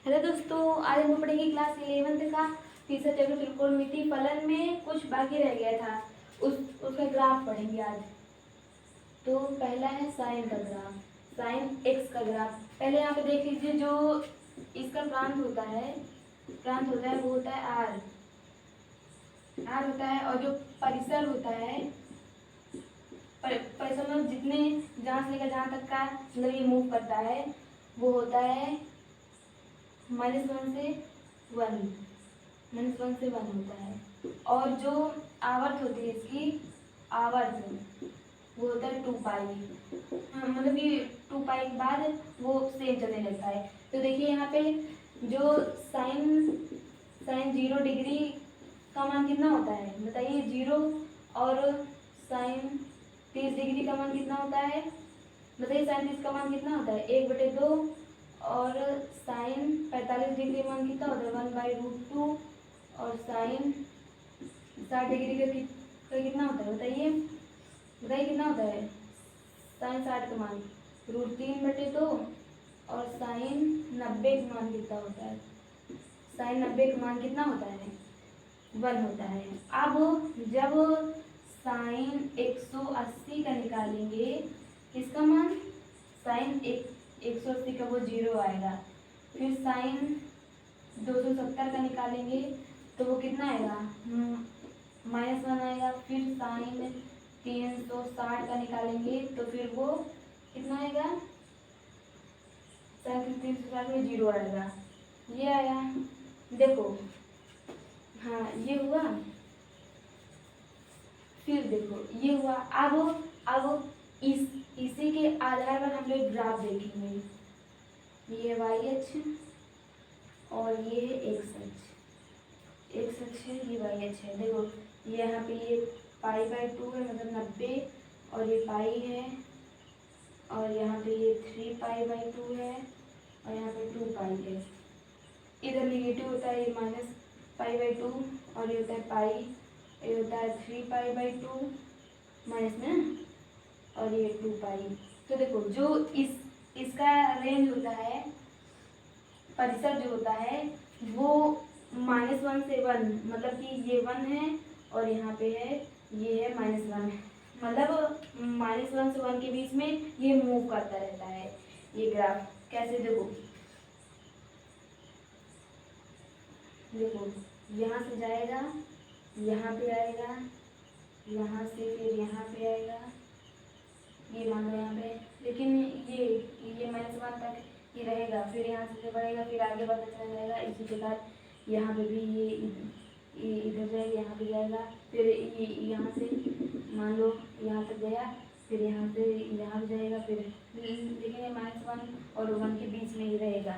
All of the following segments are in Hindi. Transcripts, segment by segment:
हेलो दोस्तों, आज हम पढ़ेंगे क्लास 11th का तीसरा चैप्टर त्रिकोणमिति फलन में कुछ बाकी रह गया था। उसका ग्राफ पढ़ेंगे आज। तो पहला है साइन का ग्राफ, साइन एक्स का ग्राफ। पहले यहाँ पे देख लीजिए, जो इसका प्रांत होता है वो होता है आर होता है, और जो परिसर होता है परिसर में जितने जहाँ से लेकर जहाँ तक का मतलब ये मूव करता है वो होता है -1 से 1 होता है। और जो आवर्त होती है इसकी आवर्त वो होता है 2 पाई। मतलब कि 2 पाई के बाद वो सेम चलने लगता है। तो देखिए यहाँ पे जो साइन 0 डिग्री का मान कितना होता है बताइए, 0। और साइन 30 डिग्री का मान कितना होता है बताइए, साइन 30 का मान कितना होता है 1/2। और साइन 45 डिग्री का मान कितना होता है 1/√2। और साइन 60 डिग्री का कितना होता है बताइए कितना होता है। साइन 60 का मान √3/2। और साइन 90 का मान कितना होता है, साइन 90 का मान कितना होता है 1 होता है। अब जब साइन 180 का निकालेंगे, किसका मान साइन 180 का वो 0 आएगा। फिर साइन 270 का निकालेंगे तो वो कितना आएगा -1 आएगा। फिर साइन 360 का निकालेंगे तो फिर वो कितना आएगा, साइन 360 में 0 आएगा। ये आया, देखो हाँ ये हुआ। फिर देखो ये हुआ। अब इसी के आधार पर हम लोग ग्राफ देखेंगे। ये वाई अक्ष और ये है एक्स अक्ष है, ये वाई अक्ष है। देखो ये यहाँ पे ये π/2 है, मतलब 90। और ये पाई है, और यहाँ पे ये 3π/2 है, और यहाँ पे 2 पाई है। इधर निगेटिव होता है, ये -π/2, और ये होता है पाई, ये होता है 3π/2 माइनस में, और ये 2 पाई। तो देखो जो इसका रेंज होता है, परिसर जो होता है वो -1 से 1, मतलब कि ये 1 है और यहाँ पे है ये है -1, मतलब -1 से 1 के बीच में ये मूव करता रहता है। ये ग्राफ कैसे, देखो यहाँ से जाएगा, यहाँ पे आएगा, यहाँ से फिर यहाँ पे आएगा, ये मान लो यहाँ पे। लेकिन ये -1 तक ये रहेगा, फिर यहाँ से बढ़ेगा, फिर आगे बढ़ता चला जाएगा। इसी प्रकार यहाँ पे भी ये इधर जाएगा, यहाँ पे जाएगा, फिर ये यहाँ से मान लो यहाँ तक गया, फिर यहाँ से यहाँ पे जाएगा, फिर लेकिन ये -1 और 1 के बीच में ही रहेगा।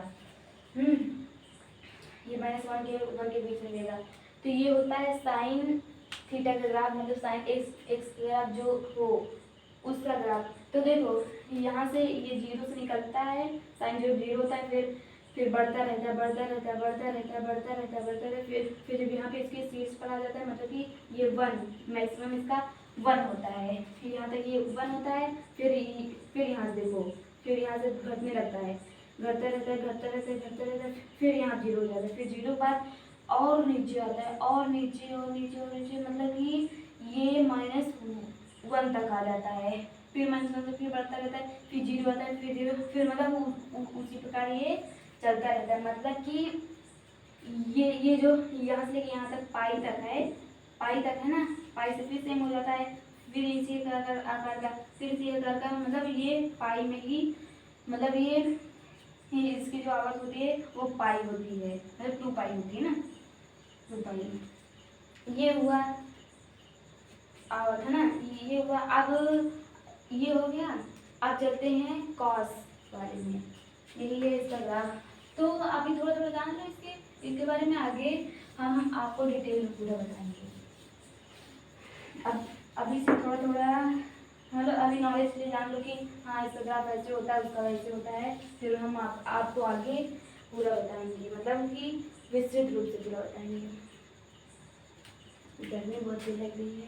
ये -1 के बीच में रहेगा। तो ये होता है साइन थीटा का ग्राफ, मतलब साइन एक्स ग्राफ जो हो उसका ग्राफ। तो देखो यहाँ से ये 0 से निकलता है, साइन जो 0 होता है, फिर बढ़ता रहता है, फिर जब यहाँ पे इसके शीर्ष पर आ जाता है, मतलब कि ये 1 मैक्सिमम इसका 1 होता है। फिर यहाँ तक ये 1 होता है, फिर यहाँ से देखो, फिर यहाँ से घटने लगता है, घटता रहता है, फिर यहाँ 0 हो जाता है। फिर 0 के बाद और नीचे आता है, और नीचे, मतलब कि ये -1 तक आ जाता है। फिर -1 से फिर बढ़ता रहता है, फिर 0 आता है, फिर 0, फिर मतलब उसी प्रकार ये चलता रहता है। मतलब कि ये जो यहाँ से लेके यहाँ तक पाई तक है ना, पाई से फिर सेम हो जाता है, फिर इसी आकार का, फिर इसी आकार का, मतलब ये पाई में ही, मतलब ये इसकी जो आवाज़ होती है वो पाई होती है, मतलब 2 पाई होती है ना, 2 पाई। ये हुआ आवर्त है ना, ये हुआ। अब ये हो गया। अब चलते हैं कॉस बारे में। यही है इसका ग्राफ। तो अभी थोड़ा थोड़ा जान लो इसके बारे में, आगे हम आपको डिटेल में पूरा बताएंगे। अब अभी से थोड़ा थोड़ा मतलब अभी नॉलेज के लिए जान लो कि हाँ इसका ग्राफ ऐसे होता है, उसका वैसे होता है। फिर हम आपको आगे पूरा बताएंगे, मतलब कि विस्तृत रूप से पूरा बताएंगे। गर्मी बहुत तेज लग रही है।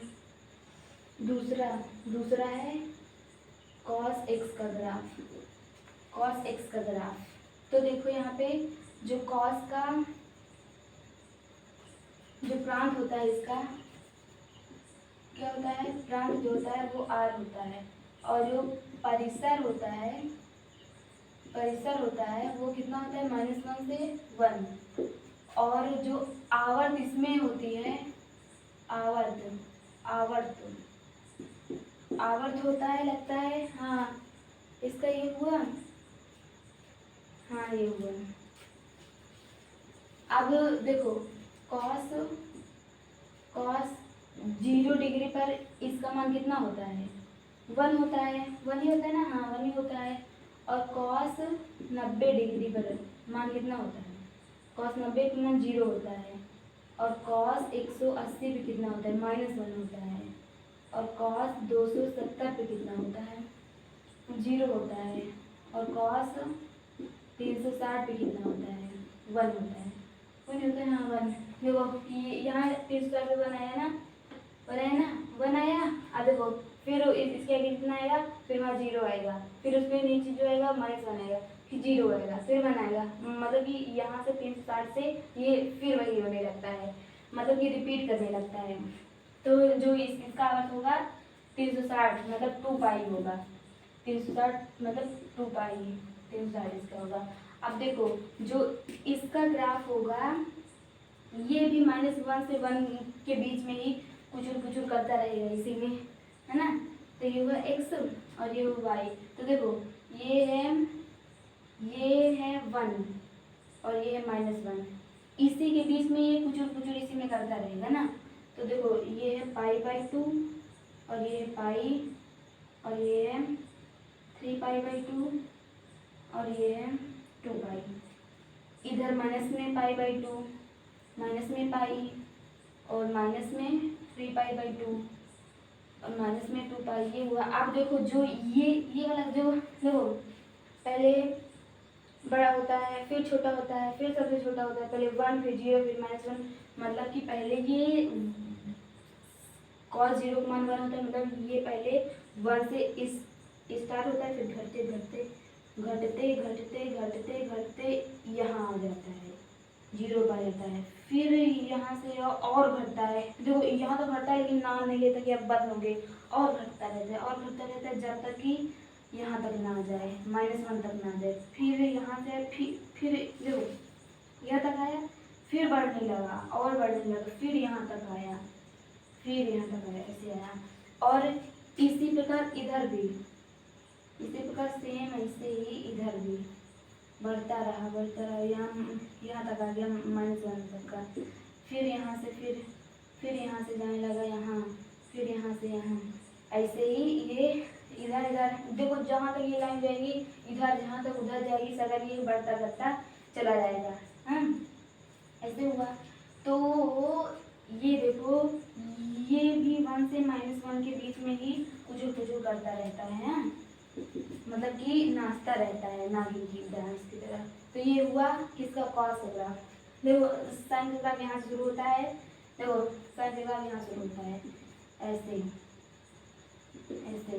दूसरा है कॉस एक्स का ग्राफ। तो देखो यहाँ पे जो कॉस का जो प्रांत होता है इसका क्या होता है, प्रांत जो होता है वो r होता है, और जो परिसर होता है वो कितना होता है, -1 से 1। और जो आवर्त इसमें होती है, आवर्त होता है, लगता है। हाँ, इसका ये हुआ। हाँ, ये हुआ। अब देखो, कॉस 0 डिग्री पर इसका मान कितना होता है, 1 होता है, 1 ही होता है ना। हाँ, 1 ही होता है। और कॉस 90 डिग्री पर मान कितना होता है, कॉस 90 पर मान 0 होता है। और कॉस 180 पे कितना होता है, -1 होता है। और कॉस 270 पे कितना होता है, 0 होता है। और कॉस 360 पे कितना होता है, 1 होता है। 1 होता है। हाँ, 1। देखो ये यहाँ 360 पे 1 आया ना, 1 आया। अब देखो फिर इसके आगे कितना आएगा, फिर वहाँ 0 आएगा, फिर उसके नीचे जो आएगा -1 आएगा, फिर 0 आएगा, फिर 1 आएगा। मतलब कि यहाँ से 360 से ये फिर वही होने लगता है, मतलब कि रिपीट करने लगता है। तो जो इसका अर्थ होगा 360 मतलब 2 पाई होगा, 360 मतलब 2 पाई, 360 इसका होगा। अब देखो जो इसका ग्राफ होगा ये भी -1 से 1 के बीच में ही कुचुर करता रहेगा इसी में, है ना। तो ये हुआ x और ये हुआ y। तो देखो ये है 1 और ये है -1, इसी के बीच में ये कुचुर इसी में करता रहेगा ना। तो देखो ये है π/2 और ये है पाई, और ये है 3π/2 और ये है 2 पाई। इधर माइनस में π/2, माइनस में पाई, और माइनस में 3π/2 और माइनस में 2 पाई। ये हुआ। अब देखो जो ये वाला जो देखो पहले बड़ा होता है, फिर छोटा होता है, फिर सबसे छोटा होता है, पहले 1 फिर 0 फिर -1। मतलब कि पहले ये cos 0 का मान 1 होता है, मतलब ये पहले 1 से इस स्टार्ट होता है, फिर घटते यहाँ आ जाता है, 0 पर जाता है। फिर यहाँ से और घटता है, देखो यहाँ तो घटता है लेकिन नाम नहीं लेता कि अब बंद हो गए, और घटता रहता है जब तक कि यहाँ तक ना आ जाए, -1 तक ना आ जाए। फिर यहाँ से फिर देखो यहाँ तक आया, फिर बढ़ने लगा और बढ़ने लगा, फिर यहाँ तक आया, फिर यहाँ तक आया, ऐसे आया। और इसी प्रकार इधर भी, इसी प्रकार सेम ऐसे ही इधर भी बढ़ता रहा, यहाँ तक आ गया -1 तक का। फिर यहाँ से फिर यहाँ से जाने लगा यहाँ, फिर यहाँ से यहाँ, ऐसे ही ये इधर देखो जहाँ तक ये लाइन जाएगी इधर, जहाँ तक उधर जाएगी, सगर ये बढ़ता बढ़ता चला जाएगा। हाँ, ऐसे हुआ। तो ये देखो ये भी 1 से -1 के बीच में ही कुचुर करता रहता है, मतलब कि नाचता रहता है नागिन की डांस की तरह। तो ये हुआ किसका, कॉस का ग्राफ। देखो साइन का ग्राफ यहाँ से शुरू होता है, देखो साइन का ग्राफ यहाँ शुरू होता है, ऐसे ऐसे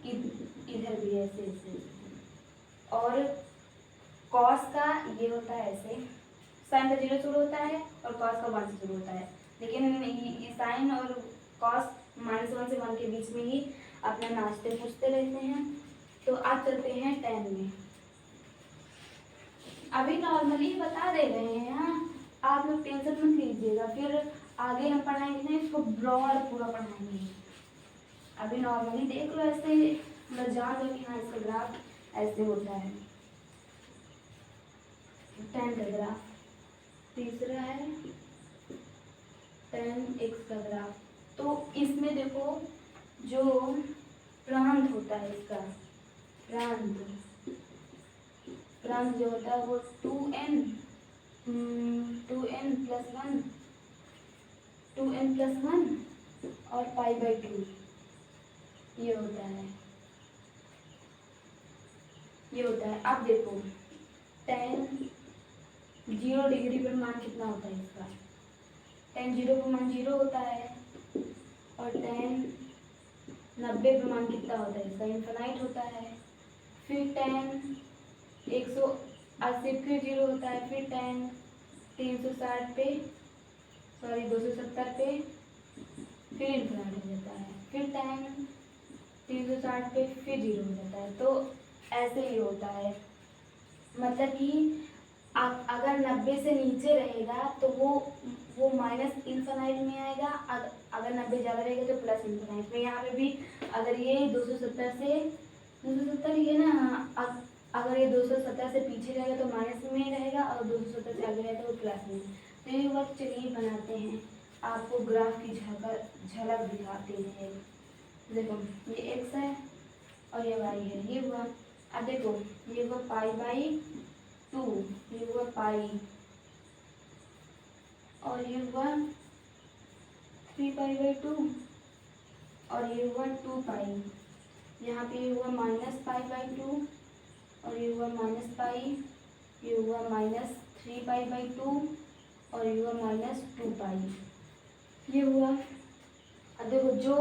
इधर भी ऐसे। और कॉस का ये होता है ऐसे, साइन का 0 शुरू होता है और कॉस का 1 से शुरू होता है, लेकिन साइन और कॉस -1 से 1 के बीच में ही अपना नाचते पूछते रहते हैं। तो आज चलते हैं tan में। अभी नॉर्मली बता दे रहे हैं, हाँ, आप लोग टेंशन मत लीजिएगा, फिर आगे हम पढ़ाएंगे ना, इसको ब्रॉड पूरा पढ़ाएंगे। अभी नॉर्मली देख लो, ऐसे मतलब जान लो कि हाँ इसका ग्राफ ऐसे होता है। tan का ग्राफ तीसरा है tan x का ग्राफ। तो इसमें देखो जो प्रांत होता है इसका, प्रांत जो होता है वो 2n + 1 और π/2 ये होता है। अब देखो tan 0 डिग्री पर मान कितना होता है इसका, tan 0 पर मान 0 होता है, और tan 90 पे मान कितना होता है इसका, इनफाइनाइट होता है। फिर tan 80 फिर 0 होता है, फिर tan 360 पे, सॉरी 270 पे, फिर इन्फिनाइट हो जाता है, फिर tan 360 पे फिर 0 हो जाता है। तो ऐसे ही होता है, मतलब कि अगर 90 से नीचे रहेगा तो वो माइनस इन्फिनाइट में आएगा, अगर 90 ज़्यादा रहेगा तो प्लस इन्फिनाइट में। यहाँ पे भी अगर ये 270 से 270 ये ना, अगर ये 270 से पीछे रहेगा तो माइनस में रहेगा, और 270 से आगे रहेगा तो प्लस में। तो ये वक्त चलिए बनाते हैं, आपको ग्राफ की झलक दिखाते हैं। देखो ये एक्स है और ये वाई है, ये हुआ। अब देखो ये हुआ π/2, ये हुआ पाई, और ये हुआ 3π/2, और ये हुआ 2π। यहाँ पे ये हुआ -π/2, और ये हुआ -π, ये हुआ -3π/2, और ये हुआ -2π, ये हुआ। अब देखो जो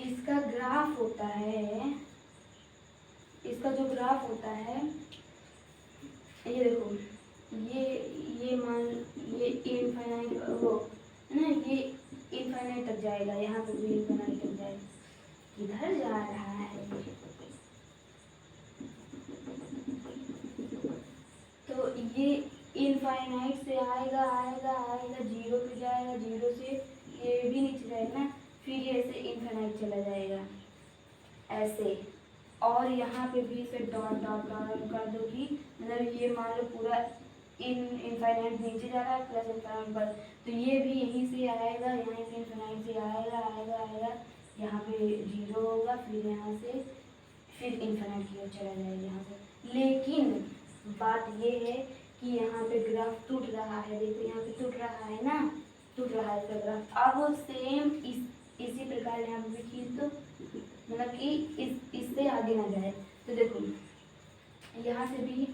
इसका ग्राफ होता है, इसका जो ग्राफ होता है, ये देखो ये मान ये इनफाइनाइट वो है ना, ये इनफाइनाइट तक जाएगा, यहाँ पे भी इनफाइनाइट तक जाएगा। किधर जा रहा है? तो ये इनफाइनाइट से आएगा आएगा आएगा, 0 पे जाएगा, 0 से ये भी नीचे जाएगा ना, फिर ये ऐसे इनफाइनाइट चला जाएगा ऐसे। और यहाँ पे भी इसे डॉट डॉट डॉट कर दो कि मतलब ये मान लो पूरा इनफाइनाइट नीचे जा रहा है, प्लस इनफाइनाइट पर, तो ये भी यहीं से आएगा, यहाँ से इनफाइनाइट से आएगा आएगा आएगा, यहाँ पे 0 होगा, फिर यहाँ से फिर इनफाइनाइट की ओर चला जाएगा यहाँ से। लेकिन बात ये है कि यहाँ पे ग्राफ टूट रहा है, देखो यहाँ पे टूट रहा है ना, टूट रहा है इसका ग्राफ। अब सेम इसी प्रकार यहाँ पे भी खींच दो, मतलब कि इससे आगे ना जाए। तो देखो यहाँ से भी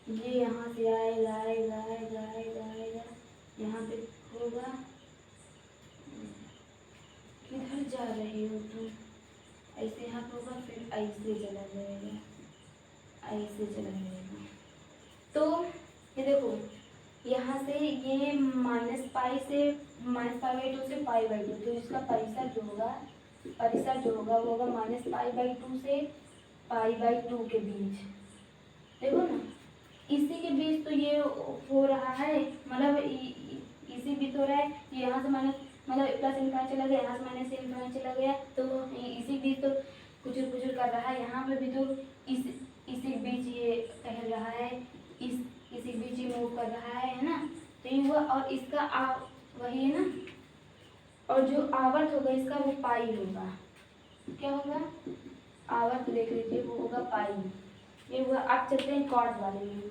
ये यहाँ से आएगा आएगा आएगा आएगा आएगा, यहाँ पे होगा। किधर जा रहे हो तुम? ऐसे यहाँ पे होगा, फिर ऐसे चला जाएगा, ऐसे चला जाएगा। तो ये देखो यहाँ से ये -π से -π/2 से π/2, तो इसका परिसर जो होगा वो होगा -π/2 से π/2 के बीच। देखो ना, इसी के बीच तो ये हो रहा है, मतलब इसी बीच हो रहा है। यहाँ से माइनस मतलब प्लस इनफाइनाइट चला गया, यहाँ से माइनस इनफाइनाइट चला गया, तो इसी बीच तो कुचल कुचल कर रहा है। यहाँ पे भी तो इसी बीच ये टहल रहा है, इसी बीच ये मूव कर रहा है ना। तो ये हुआ, और इसका वही है ना, और जो आवर्त होगा इसका वो पाई होगा। क्या होगा? आवर्त देख लीजिए, वो होगा पाई। ये हुआ। अब चलते हैं कॉर्ड वाले में।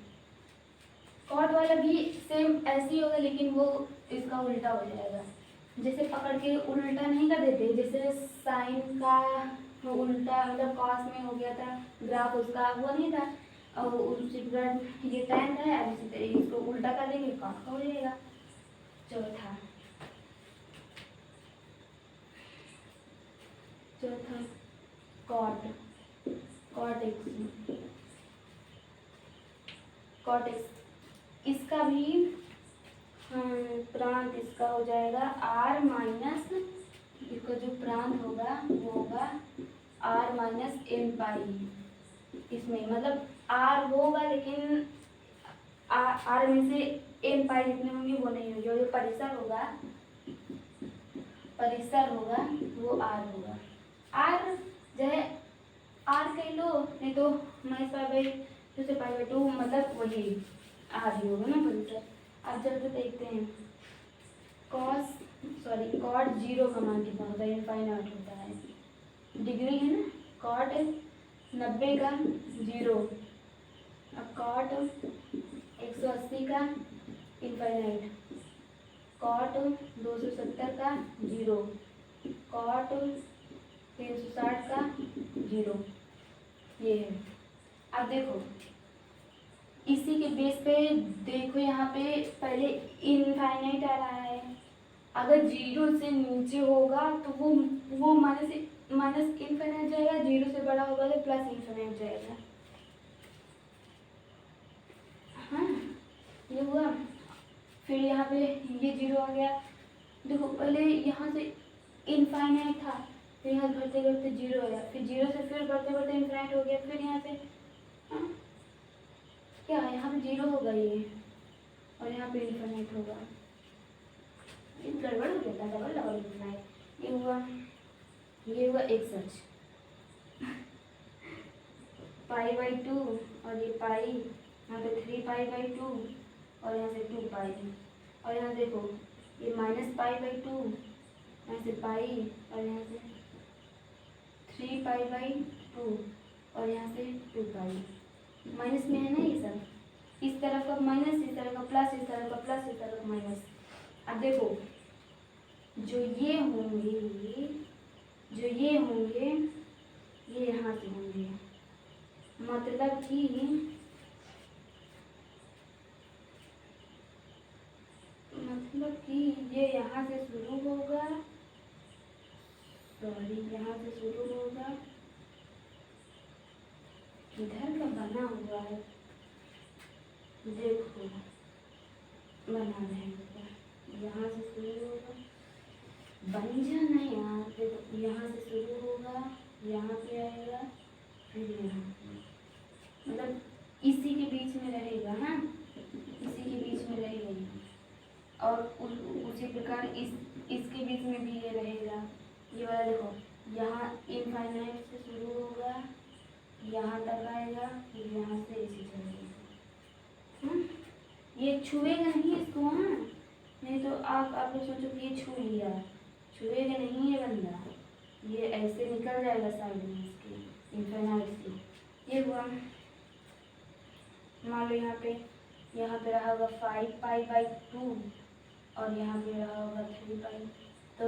कॉर्ड वाला भी सेम ऐसे ही होगा, लेकिन वो इसका उल्टा हो जाएगा। जैसे पकड़ के उल्टा नहीं कर देते, जैसे साइन का उल्टा मतलब कॉस में हो गया था ग्राफ, उसका वो नहीं था, और उसी प्रकार ये tan है, अब इसी तरीके इसको उल्टा कर देंगे, कॉस का हो जाएगा। चौथा कॉट एक्स, इसका भी प्रांत इसका हो जाएगा r माइनस, इसका जो प्रांत होगा वो होगा r माइनस m पाई। इसमें मतलब r होगा, लेकिन r में से m पाई जितने होंगे वो नहीं होंगे, जो परिसर होगा वो r होगा। r चाहे r कह लो, नहीं तो -π/2 से π/2, मतलब वही r ही होगा ना परिसर। अब चलते देखते हैं कॉट 0 का मान कितना होता है? इनफाइनाइट होता है, डिग्री है ना। कॉट 90 का 0, अब कॉट 180 का इनफाइनाइट, कॉट 270 का 0, कॉट 360 का 0, ये है। अब देखो इसी के बेस पे देखो, यहाँ पे पहले इनफाइनाइट आ रहा है, अगर 0 से नीचे होगा तो वो माइनस इनफाइनाइट जाएगा, 0 से बड़ा होगा तो प्लस इनफाइनाइट जाएगा। ये हुआ। फिर यहाँ पे ये 0 आ गया। देखो पहले यहाँ से इनफाइनाइट था, फिर यहाँ बढ़ते बढ़ते 0 हो गया, फिर 0 से फिर बढ़ते बढ़ते इनफाइनाइट हो गया, फिर यहाँ से हाँ क्या यहाँ पे 0 होगा ये, और यहाँ पे इनफाइनाइट होगा। ये गड़बड़ हो जाता है, डबल डबल इनफाइनाइट। ये हुआ एक सच पाई/2 और ये पाई, यहाँ पे 3π/2 और यहाँ से 2π, और यहाँ देखो ये -π/2, यहाँ से पाई और यहाँ से 3π/2 और यहाँ से 2π। माइनस में है ना ये सब, इस तरफ का माइनस, इस तरफ का प्लस, इस तरफ का प्लस, इस तरफ का माइनस। अब देखो जो ये होंगे, ये यहाँ से होंगे, मतलब कि ये यहाँ से शुरू होगा, सॉरी यहाँ से शुरू होगा, इधर का बना हुआ है, देखो बना रहे हैं, यहाँ से शुरू होगा, बन जाना यहाँ पे, तो यहाँ से शुरू होगा, यहाँ पे आएगा, फिर यहाँ मतलब इसी के बीच में रहेगा। हाँ इसी के बीच में रहेगा ये, और उसी प्रकार इसके बीच में भी ये रहेगा। ये वाला देखो यहाँ इनफाइनाइट से शुरू होगा, यहाँ तक आएगा, फिर यहाँ से इसी चलेगा। ये छुएगा नहीं इसको, हाँ नहीं तो आप लोग सोचो कि ये छू लिया, छुएगा नहीं ये बंदा, ये ऐसे निकल जाएगा साइड में इसके इनफाइनाइट से। ये हुआ, मान लो यहाँ पे रहा होगा 5π/2 और यहाँ पे रहा होगा 3π। तो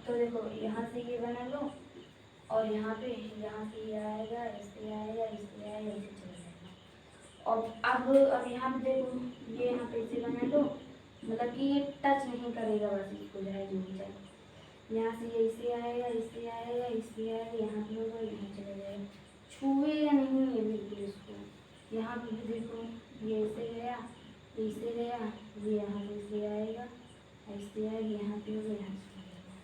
देखो यहाँ से ये बना लो, और यहाँ से ये आएगा, इससे आएगा, इससे आएगा, इससे चला जाएगा। और अब यहाँ पे देखो ये यहाँ पे इसे बना लो, मतलब कि ये टच नहीं करेगा, बस इसको जो है जो भी जाए, यहाँ से ये इससे आएगा, इससे आएगा, इससे आएगा, यहाँ पे होगा, यहाँ चला जाएगा, छुएगा नहीं ये बिल्कुल इसको। यहाँ पे भी देखो ये ऐसे गया, इससे गया, ये यहाँ से इससे आएगा, ऐसे आएगा, यहाँ पे होगा, यहाँ से आएगा।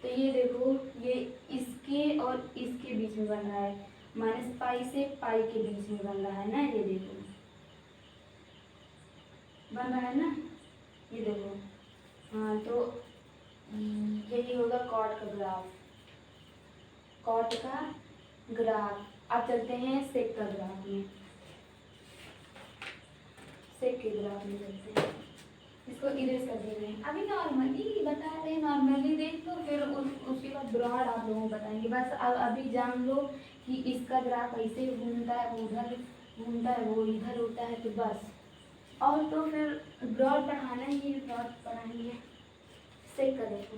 तो ये देखो ये इसके और इसके बीच में बन रहा है, -π से पाई के बीच में बन रहा है ना, ये देखो बन रहा है ना, ये देखो। हाँ तो यही होगा कॉट का ग्राफ, कॉट का ग्राफ। अब चलते हैं सेक का ग्राफ में, सेक के ग्राफ में चलते हैं। इसको इरेज कर देना है। अभी नॉर्मली बता रहे हैं, नॉर्मली देख लो, फिर उसके बाद ब्रॉड आप लोगों को बताएंगे। बस अभी जान लो कि इसका ग्राफ ऐसे घूमता है, वो उधर घूमता है, वो इधर होता है, तो बस। और तो फिर ब्रॉड पढ़ाना ही, ब्रॉड पढ़ाएंगे। सेक का देखो,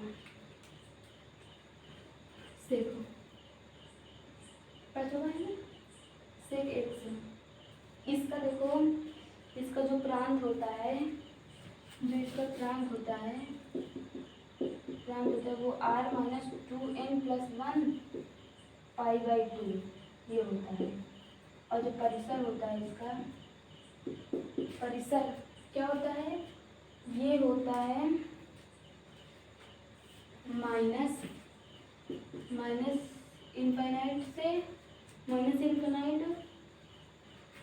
सेक पता है ना, सेक x। इसका देखो, इसका जो प्रांत होता है, जो इसका प्रांत होता है वो r-2n+1 π/2 ये होता है। और जो परिसर होता है इसका, परिसर क्या होता है, ये होता है माइनस इनफाइनाइट से माइनस इनफाइनाइट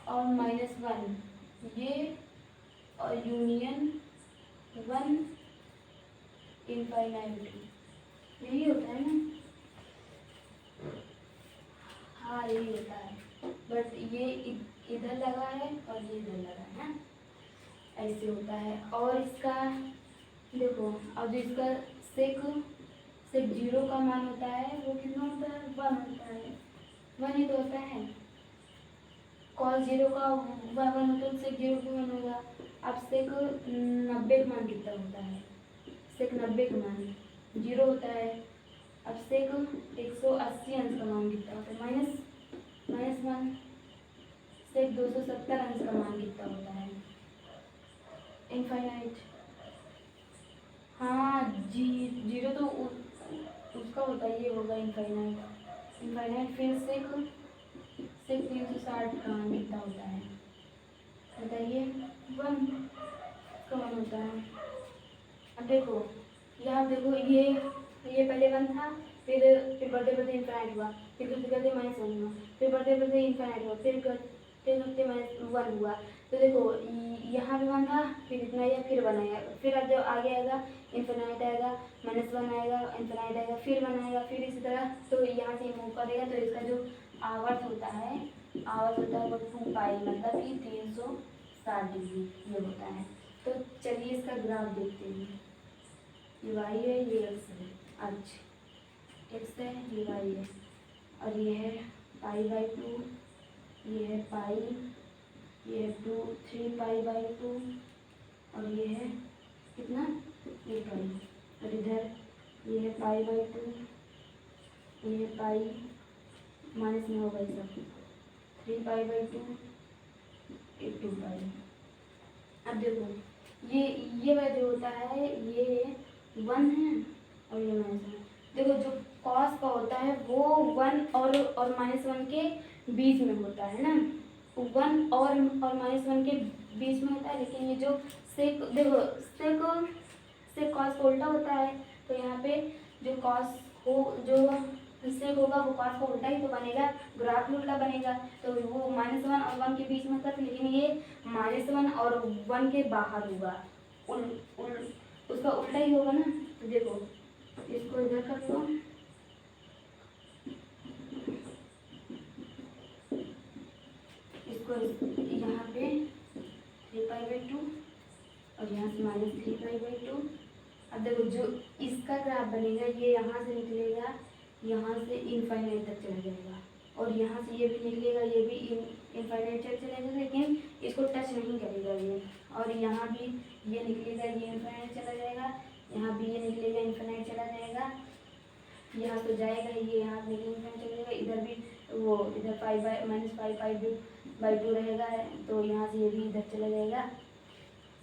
और -1, ये और यूनियन 1 इनफाइनाइट, यही होता है ना। हाँ यही होता है, बट ये इधर लगा है और ये इधर लगा है ना, ऐसे होता है। और इसका देखो, अब जो इसका सेक 0 का मान होता है वो कितना होता है, 1 होता है, 1 ही तो होता है। cos 0 का 1 होता है, सेक 0 का 1 होगा। अब सेक 90 का मान कितना होता है, सेक 90 का मान 0 होता है। अब सेक 180 अंश का मान कितना होता है, -1। सेक 270 अंश का मान कितना होता है, इनफाइनाइट। हाँ 0 तो उसका होता है, ये होगा इनफाइनाइट। फिर सेक 360 का मान कितना होता है, बताइए, 1। इसका वन होता है। अब देखो यहाँ देखो ये पहले वन था, फिर बढ़ते बढ़ते इनफाइनाइट हुआ, फिर करते करते माइनस वन हुआ, फिर बढ़ते बढ़ते इनफाइनाइट हुआ, फिर करते करते माइनस वन हुआ। तो देखो यहाँ भी वन था, फिर इतना आया, फिर वन आया, फिर अब जब आगे आएगा इनफाइनाइट आएगा, माइनस वन आएगा, इनफाइनाइट आएगा, फिर वन आएगा, फिर इसी तरह। तो यहाँ से मूव करेगा तो इसका जो आवर्त होता है वो 2 पाई मतलब कि 360 डिग्री ये होता है। तो चलिए इसका ग्राफ देखते हैं। ये वाई है, ये एक्स है, अच्छा एक्स है, ये वाई है, और ये है पाई/2, ये है पाई, ये है 3 पाई/2, और ये है कितना, ये पाई, और इधर ये है पाई/2, ये है पाई, माइनस में होगा ये सब, 3 पाई/2, ये 2 पाई। अब देखो ये वाला जो होता है ये 1 है और ये माइनस है। देखो जो कॉस का होता है वो 1 और -1 के बीच में होता है ना, 1 और -1 के बीच में होता है। लेकिन ये जो सेक, देखो सेक कॉस का उल्टा होता है, तो यहाँ पे जो कॉस हो जो सेक होगा वो कॉस का उल्टा ही तो बनेगा, ग्राफ भी उल्टा बनेगा। तो वो -1 और 1 के बीच में होता है, लेकिन ये -1 और 1 के बाहर होगा, उसका उल्टा ही होगा ना। तो देखो इसको इधर कर लो, इसको यहाँ पे 3 पाई/2 और यहाँ से -3 पाई/2। अब देखो जो इसका ग्राफ बनेगा ये यहाँ से निकलेगा, यहाँ से इनफाइनाइट तक चला जाएगा, और यहाँ से ये भी निकलेगा, ये भी इनफाइनाइट तक चलेगा, लेकिन इसको टच नहीं करेगा ये। और यहाँ भी ये निकलेगा, ये इनफाइनाइट चला जाएगा, यहाँ भी ये निकलेगा, इनफाइनाइट चला जाएगा, यहाँ तो जाएगा ये, यहाँ निकल इनफाइनाइट चला जाएगा, इधर भी वो इधर -पाई/2 रहेगा, तो यहाँ से ये भी इधर चला जाएगा,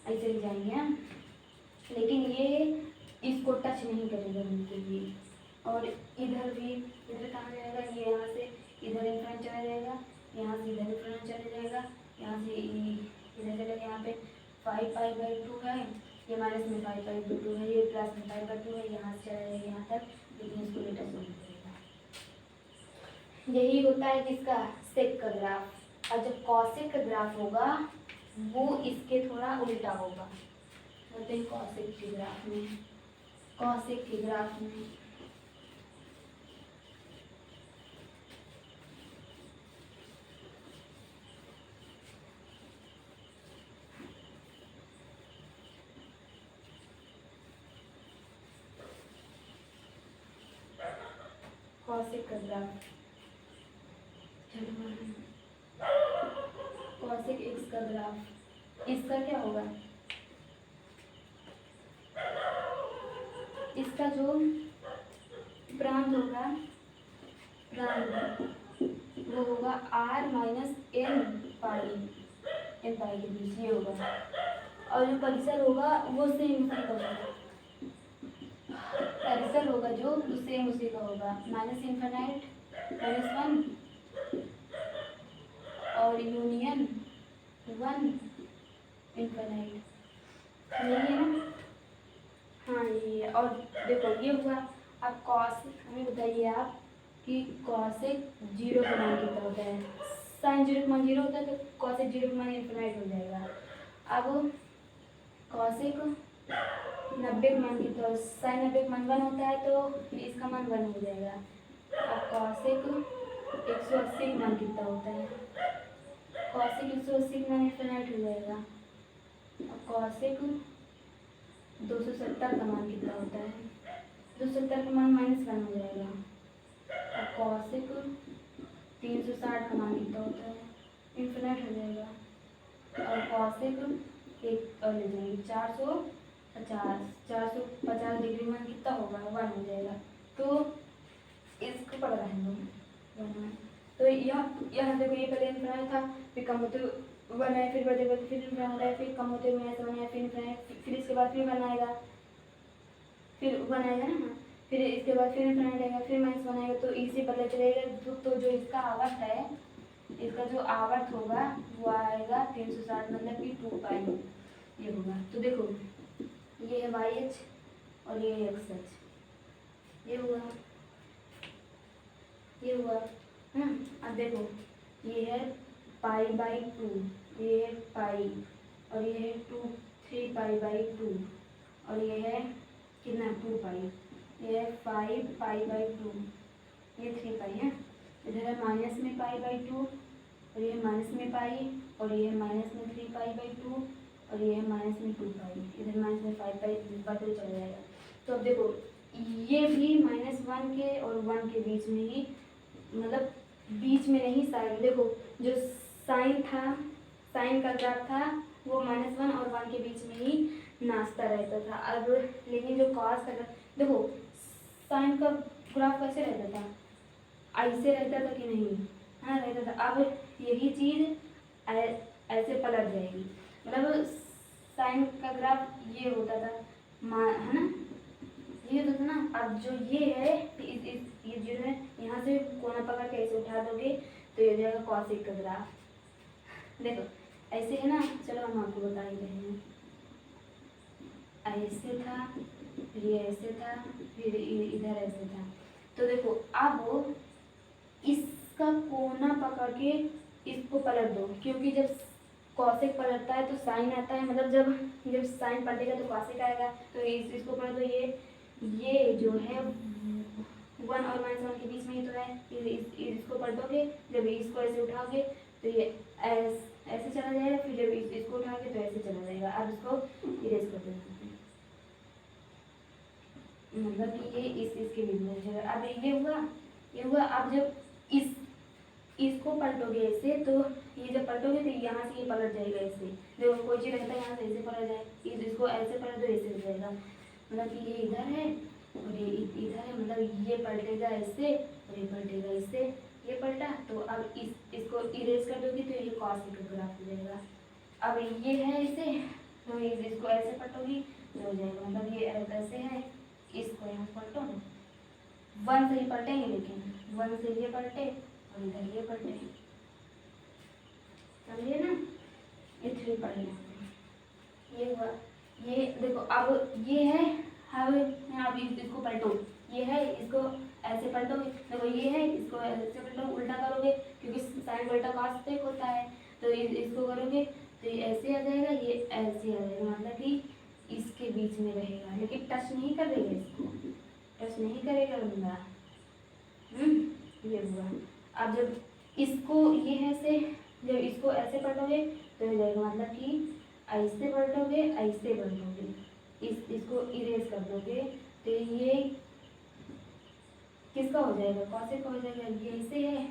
ऐसे ही जाएंगे हम। लेकिन ये इसको टच नहीं करेगा बिल्कुल भी। और इधर भी, इधर कहाँ जाएगा, ये यहाँ से इधर इनफाइनाइट चला जाएगा, यहाँ से इधर इनफाइनाइट चला जाएगा, यहाँ से इधर चलेगा, यहाँ पे 5 पाई/2 है, ये माइनस में 5 पाई/2 है, ये प्लस में 5/2 है, यहाँ से चला जाएगा यहाँ तक, लेकिन इसको भी टच नहीं करेगा। यही होता है किसका, सेक का ग्राफ। और जब कॉसेक का ग्राफ होगा वो इसके थोड़ा उल्टा होगा। बोलते हैं कॉसेक के ग्राफ में, कॉसेक के ग्राफ में कॉसेक का ग्राफ, कॉसेक एक्स का ग्राफ, इसका क्या होगा, इसका जो प्रांत होगा, प्रांत वो होगा r - n पाई के बीच ये होगा, और जो परिसर होगा वो सेम उसी का होगा, परिसर होगा जो सेम उसी का होगा, -इनफाइनाइट -1 और यूनियन 1 इनफाइनाइट, यही है ना। हाँ ये, और देखो ये हुआ। अब कॉसेक हमें बताइए आप कि कॉसेक 0 का मान कितना होता है, साइन 0 का मान 0 होता है, तो कॉसेक 0 का मान इनफाइनाइट हो जाएगा। अब कॉसेक 90 का मान कितना, साइन 90 का मान 1 होता है, तो इसका मान 1 हो जाएगा। अब कॉसेक 180 का मान कितना होता है, कॉसेक 180 का मान इनफाइनाइट हो जाएगा। अब कॉसेक 270 का मान कितना होता है, 270 का मान -1 हो जाएगा। अब कॉसेक 360 का मान कितना होता है, इनफाइनाइट हो जाएगा। और कॉसेक एक और ले जाएंगे 450 डिग्री मान कितना होगा, 1 हो जाएगा। तो इसको पढ़ रहे हैं लोग। तो यहाँ देखो ये पहले इनफाइनाइट था, फिर कम होते 1 है, फिर बढ़ते बढ़ते फिर इनफाइनाइट है, फिर कम होते हुए 1 है, फिर इनफाइनाइट, फिर इसके बाद फिर 1 आएगा, फिर 1 आएगा ना, फिर इसके बाद फिर इनफाइनाइट आएगा, फिर -1 आएगा। तो इसी पता चलेगा। तो जो इसका आवर्त है, इसका जो आवर्त होगा वो आएगा 360 मतलब कि 2 पाई ये होगा। तो देखो ये है वाई एच और ये है एक्स एच, ये हुआ अब देखो ये है पाई बाई 2, ये है पाई और ये है 3 पाई बाई 2 और ये है कितना 2 पाई, ये है 5 पाई बाई 2, ये 3 पाई है। इधर है माइनस में पाई बाई 2 और ये है माइनस में पाई और ये है माइनस में 3 पाई बाई 2 और ये है माइनस में 2 पाई, इधर माइनस में 5 पाई बदल चला जाएगा। तो अब देखो ये भी -1 के और 1 के बीच में ही, मतलब बीच में नहीं साइन, देखो जो साइन था, साइन का ग्राफ था वो -1 और 1 के बीच में ही नाचता रहता था। अब लेकिन जो कॉस का ग्राफ, देखो साइन का ग्राफ कैसे रहता था, ऐसे रहता था कि नहीं, हाँ रहता था। अब यही चीज़ ऐसे पलट जाएगी, मतलब साइन का ग्राफ ये होता था है ना, ये होता था ना। अब जो ये है ये जो है यहाँ से कोना पकड़ के ऐसे उठा दोगे तो ये हो जाएगा कॉसिक का ग्राफ। देखो ऐसे है ना, चलो हम आपको बता ही रहे हैं, ऐसे था फिर ये ऐसे था फिर इधर ऐसे था। तो देखो अब इसका कोना पकड़ के इसको पलट दो, क्योंकि जब कॉसेक पलटता है तो साइन आता है, मतलब जब साइन पलटेगा तो कॉसेक आएगा। तो इसको पलट दो, ये जो है 1 और -1 के बीच में ही तो है, इसको पलटोगे, जब इसको ऐसे उठाओगे तो ये ऐसे चला जाएगा, फिर जब इसको उठाओगे तो ऐसे चला जाएगा। अब इसको इरेज कर देना, मतलब कि ये इसके बीच में है। अब ये हुआ। अब जब इसको पलटोगे ऐसे, तो ये जब पलटोगे तो यहाँ से ये पलट जाएगा ऐसे, देखो कोई चीज़ रहता है यहाँ से ऐसे पलट जाए, इसको ऐसे पलट दो ऐसे हो जाएगा, मतलब कि ये इधर है और ये इधर है, मतलब ये पलटेगा ऐसे और ये पलटेगा ऐसे, ये पलटा। तो अब इसको इरेज कर दोगे तो ये कॉसिक का ग्राफ हो जाएगा। अब ये है ऐसे, तो इसको ऐसे पलटोगी तो हो जाएगा, मतलब ये ऐसे है, इसको यहाँ पलटो ना, 1 से ही पलटेंगे, लेकिन 1 से ये पलटे और इधर ये पलटे, समझिए ना, ये 3 पढ़ लिया, ये हुआ। ये देखो अब ये है, अब इसको पलटो, ये है, इसको ऐसे पलटोगे, देखो ये है, इसको ऐसे पलटो, उल्टा करोगे क्योंकि साइन उल्टा कॉसेक होता है, तो इसको करोगे तो ये ऐसे आ जाएगा, ये ऐसे आ जाएगा, मतलब कि इसके बीच में रहेगा, लेकिन टच नहीं करेगा, इसको टच नहीं करेगा बंदा। ये हुआ। अब जब इसको ये है से, जब इसको ऐसे पलटोगे तो हो जाएगा, मतलब कि ऐसे पलटोगे ऐसे पलटोगे, इसको इरेज कर दोगे तो ये किसका हो जाएगा, कॉसेक का हो जाएगा। ये ऐसे है,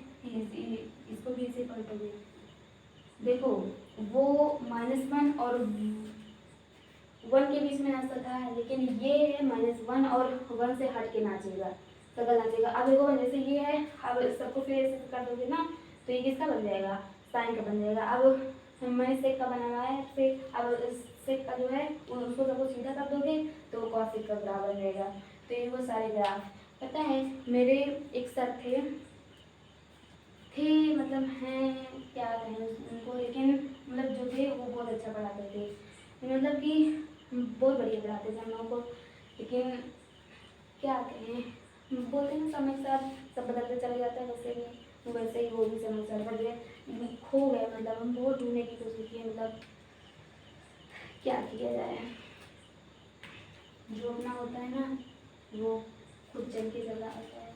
इसको भी ऐसे पलटोगे, देखो वो -1 और 1 के बीच में नाचता था, लेकिन ये है -1 और 1 से हट के नाचेगा, सगल नाचेगा। अब देखो जैसे ये है, अब सबको फिर ऐसे कर दोगे ना तो ये किसका बन जाएगा, साइन का बन जाएगा। अब मैंने सेक का बना हुआ है सेक, अब सेक का जो है उसको सबको सीधा कर दोगे तो कॉसिक का ग्राफ बन जाएगा। तो ये वो सारे ग्राफ, पता है मेरे एक सर थे, मतलब हैं क्या कहें उनको, लेकिन मतलब जो थे वो बहुत अच्छा पढ़ाते थे, मतलब कि बहुत बढ़िया पढ़ाते थे हम लोगों को, लेकिन क्या कहें, बोलते हैं समय के साथ सब बदलते चले जाते हैं, वैसे ही वो भी समय से बढ़ गए, खो गए, मतलब हम बहुत ढूंढने की कोशिश की, मतलब क्या किया जाए, जो अपना होता है ना वो खुद चल के चला आता है,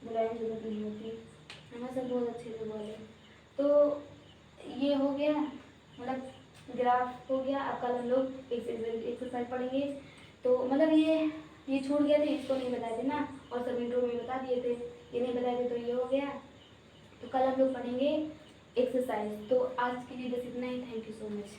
बुलाने की जरूरत नहीं होती, हमें सब बहुत अच्छे से बोले। तो ये हो गया, मतलब ग्राफ हो गया। अब कल हम लोग एक्सरसाइज पढ़ेंगे, तो मतलब ये छूट गए थे, इसको नहीं बताए थे ना, और सब इंट्रो में बता दिए थे, ये नहीं बताए थे, तो ये हो गया। तो कल हम लोग पढ़ेंगे एक्सरसाइज। तो आज के लिए बस इतना ही, थैंक यू सो मच।